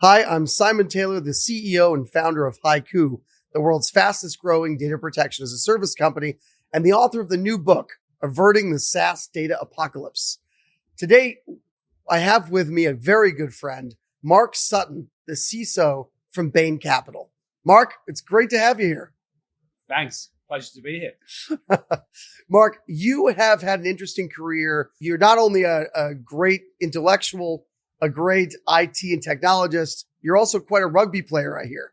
Hi, I'm Simon Taylor, the CEO and founder of HYCU, the world's fastest growing data protection as a service company, and the author of the new book, Averting the SaaS Data Apocalypse. Today, I have with me a very good friend, Mark Sutton, the CISO from Bain Capital. Mark, it's great to have you here. Thanks. Pleasure to be here. Mark, you have had an interesting career. You're not only a great intellectual, a great IT and technologist, you're also quite a rugby player, I hear.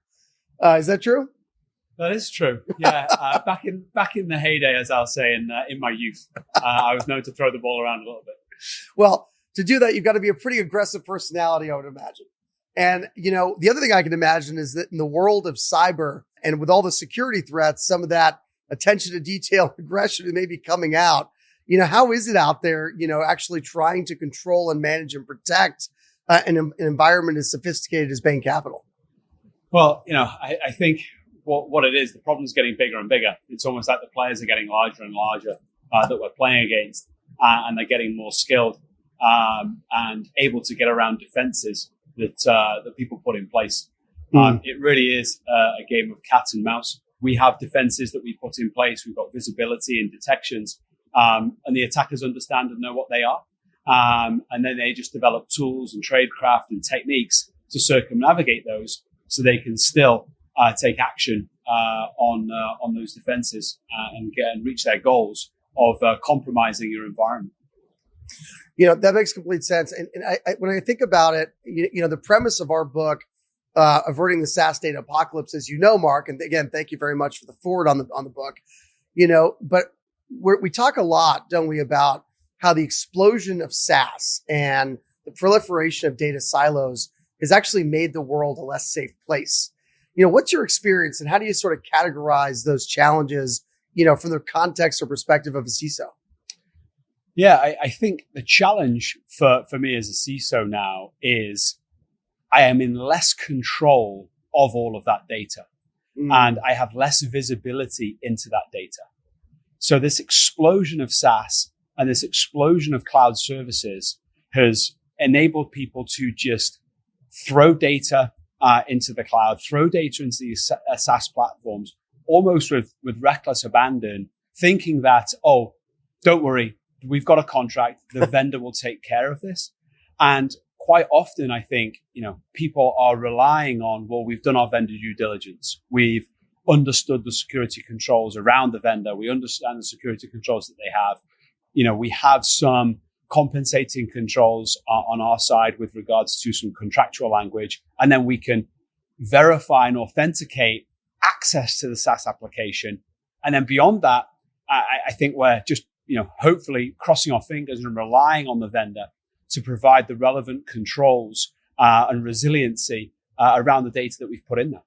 Is that true? That is true. Yeah. Back in the heyday, as I'll say, in my youth, I was known to throw the ball around a little bit. Well, to do that, you've got to be a pretty aggressive personality, I would imagine. And, the other thing I can imagine is that in the world of cyber and with all the security threats, some of that attention to detail aggression may be coming out. How is it out there, actually trying to control and manage and protect an environment as sophisticated as Bain Capital? Well, I think what it is, the problem's getting bigger and bigger. It's almost like the players are getting larger and larger that we're playing against, and they're getting more skilled and able to get around defenses that people put in place. It really is a game of cat and mouse. We have defenses that we put in place. We've got visibility and detections, and the attackers understand and know what they are. And then they just develop tools and tradecraft and techniques to circumnavigate those so they can still take action on those defenses and reach their goals of compromising your environment. That makes complete sense. And when I think about it, the premise of our book, Averting the SaaS Data Apocalypse, as you know, Mark, and again, thank you very much for the forward on the book, but we talk a lot, don't we, about how the explosion of SaaS and the proliferation of data silos has actually made the world a less safe place. What's your experience and how do you sort of categorize those challenges, from the context or perspective of a CISO? Yeah, I think the challenge for me as a CISO now is I am in less control of all of that data and I have less visibility into that data. So this explosion of SaaS and this explosion of cloud services has enabled people to just throw data into the cloud, throw data into these SaaS platforms, almost with reckless abandon, thinking that, oh, don't worry, we've got a contract, the vendor will take care of this. And quite often, I think, people are relying on, well, we've done our vendor due diligence. We've understood the security controls around the vendor. We understand the security controls that they have. We have some compensating controls on our side with regards to some contractual language. And then we can verify and authenticate access to the SaaS application. And then beyond that, I think we're just, hopefully crossing our fingers and relying on the vendor to provide the relevant controls and resiliency around the data that we've put in there.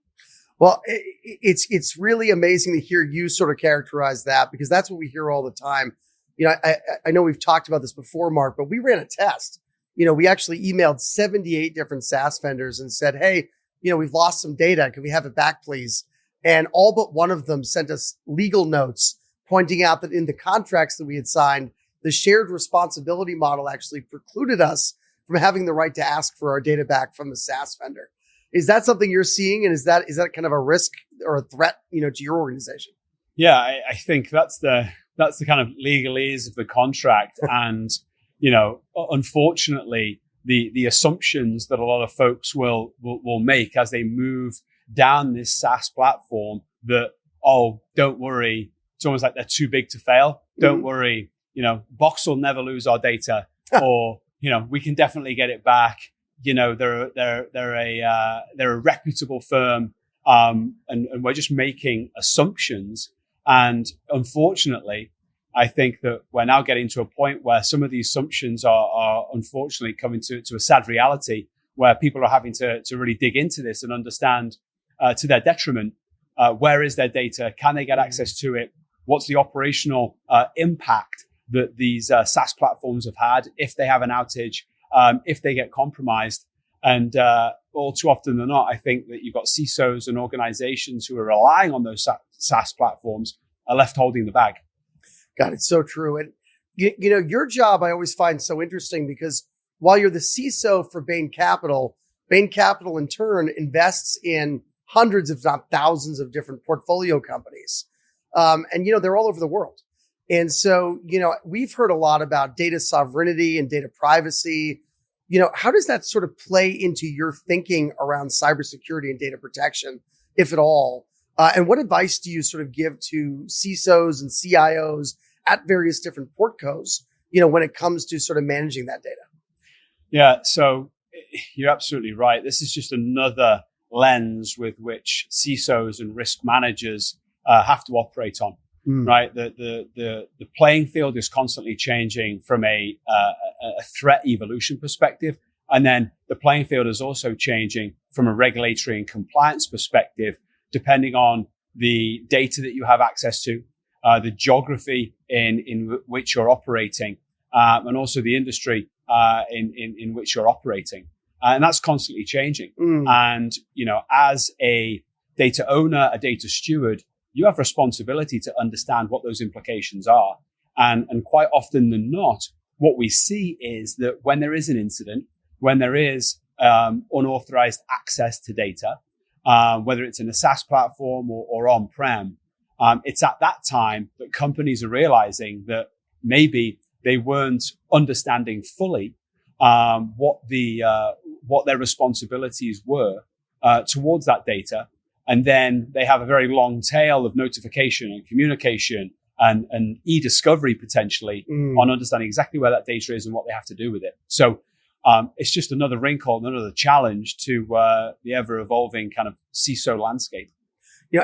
Well, it's really amazing to hear you sort of characterize that, because that's what we hear all the time. I know we've talked about this before, Mark, but we ran a test. We actually emailed 78 different SaaS vendors and said, hey, we've lost some data. Can we have it back, please? And all but one of them sent us legal notes pointing out that in the contracts that we had signed, the shared responsibility model actually precluded us from having the right to ask for our data back from the SaaS vendor. Is that something you're seeing? And is that kind of a risk or a threat, to your organization? Yeah, I think that's the kind of legalese of the contract. And, unfortunately, the assumptions that a lot of folks will make as they move down this SaaS platform that, oh, don't worry, it's almost like they're too big to fail. Don't worry, Box will never lose our data, or, we can definitely get it back. They're a reputable firm, and we're just making assumptions. And unfortunately, I think that we're now getting to a point where some of these assumptions are unfortunately coming to a sad reality, where people are having to really dig into this and understand to their detriment, where is their data? Can they get access to it? What's the operational impact that these SaaS platforms have had if they have an outage, if they get compromised? And all too often than not, I think that you've got CISOs and organizations who are relying on those SaaS platforms are left holding the bag. God, it's so true. And, your job I always find so interesting, because while you're the CISO for Bain Capital, Bain Capital in turn invests in hundreds, if not thousands of different portfolio companies. And, they're all over the world. And so, we've heard a lot about data sovereignty and data privacy. How does that sort of play into your thinking around cybersecurity and data protection, if at all? And what advice do you sort of give to CISOs and CIOs at various different portcos, when it comes to sort of managing that data? Yeah, so you're absolutely right. This is just another lens with which CISOs and risk managers have to operate on. Right, the playing field is constantly changing from a threat evolution perspective, and then the playing field is also changing from a regulatory and compliance perspective, depending on the data that you have access to, the geography in which you're operating, and also the industry in which you're operating, and that's constantly changing. And as a data owner, a data steward, you have responsibility to understand what those implications are. And quite often than not, what we see is that when there is an incident, when there is unauthorized access to data, whether it's in a SaaS platform or on-prem, it's at that time that companies are realizing that maybe they weren't understanding fully what their responsibilities were towards that data. And then they have a very long tail of notification and communication and e-discovery potentially on understanding exactly where that data is and what they have to do with it. So it's just another wrinkle, another challenge to the ever-evolving kind of CISO landscape.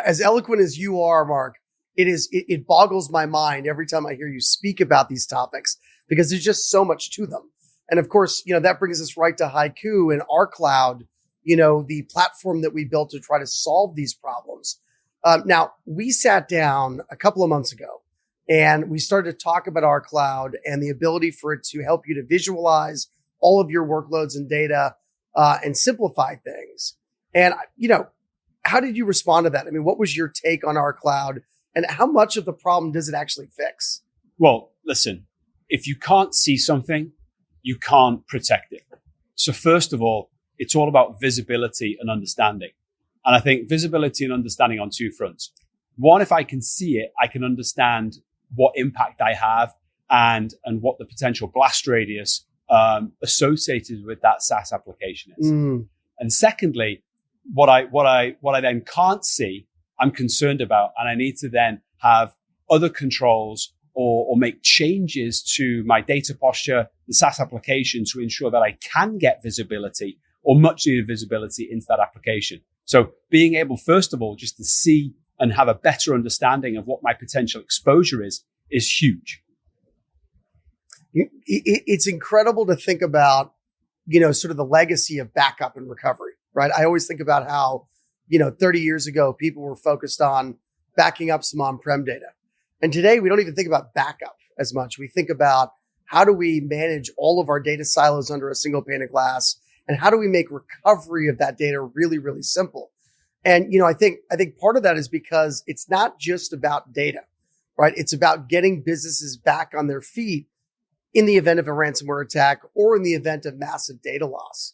As eloquent as you are, Mark, it boggles my mind every time I hear you speak about these topics, because there's just so much to them. And of course, that brings us right to HYCU and our cloud, the platform that we built to try to solve these problems. Now, we sat down a couple of months ago and we started to talk about our cloud and the ability for it to help you to visualize all of your workloads and data and simplify things. And, how did you respond to that? I mean, what was your take on our cloud and how much of the problem does it actually fix? Well, listen, if you can't see something, you can't protect it. So first of all, it's all about visibility and understanding. And I think visibility and understanding on two fronts. One, if I can see it, I can understand what impact I have and what the potential blast radius associated with that SaaS application is. And secondly, what I then can't see, I'm concerned about, and I need to then have other controls or make changes to my data posture, the SaaS application, to ensure that I can get visibility or much needed visibility into that application. So being able, first of all, just to see and have a better understanding of what my potential exposure is huge. It's incredible to think about, sort of the legacy of backup and recovery, right? I always think about how, 30 years ago, people were focused on backing up some on-prem data. And today we don't even think about backup as much. We think about how do we manage all of our data silos under a single pane of glass? And how do we make recovery of that data really, really simple? And, I think part of that is because it's not just about data, right? It's about getting businesses back on their feet in the event of a ransomware attack or in the event of massive data loss.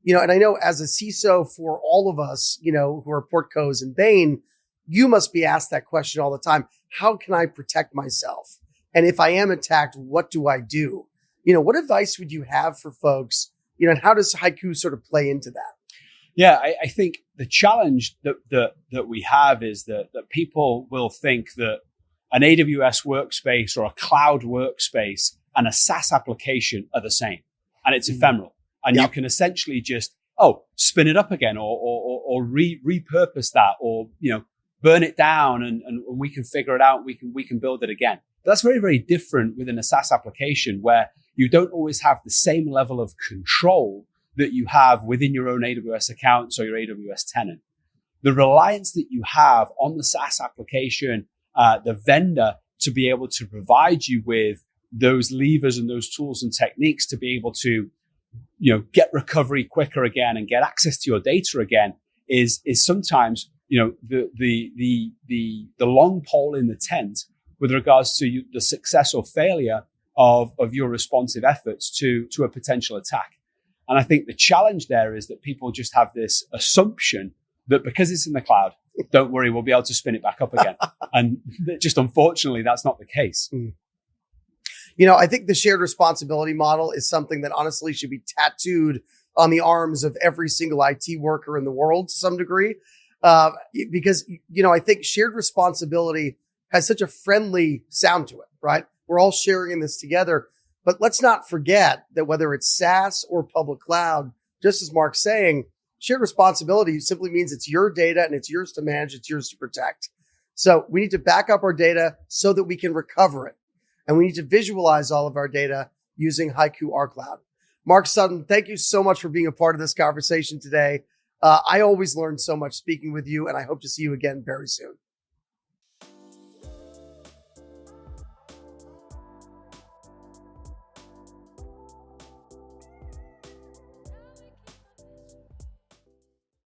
And I know as a CISO for all of us, who are portcos and Bain, you must be asked that question all the time. How can I protect myself? And if I am attacked, what do I do? What advice would you have for folks? And how does HYCU sort of play into that? Yeah, I think the challenge that we have is that people will think that an AWS workspace or a cloud workspace and a SaaS application are the same, and it's ephemeral. And you can essentially just, spin it up again or repurpose that or, burn it down and we can figure it out. We can build it again. But that's very, very different within a SaaS application where you don't always have the same level of control that you have within your own AWS accounts or your AWS tenant. The reliance that you have on the SaaS application, the vendor, to be able to provide you with those levers and those tools and techniques to be able to, get recovery quicker again and get access to your data again is sometimes, the long pole in the tent with regards to the success or failure of your responsive efforts to a potential attack. And I think the challenge there is that people just have this assumption that because it's in the cloud, don't worry, we'll be able to spin it back up again. And just unfortunately, that's not the case. I think the shared responsibility model is something that honestly should be tattooed on the arms of every single IT worker in the world to some degree. Because, I think shared responsibility has such a friendly sound to it, right? We're all sharing in this together. But let's not forget that whether it's SaaS or public cloud, just as Mark's saying, shared responsibility simply means it's your data and it's yours to manage, it's yours to protect. So we need to back up our data so that we can recover it. And we need to visualize all of our data using HYCU R Cloud. Mark Sutton, thank you so much for being a part of this conversation today. I always learn so much speaking with you, and I hope to see you again very soon.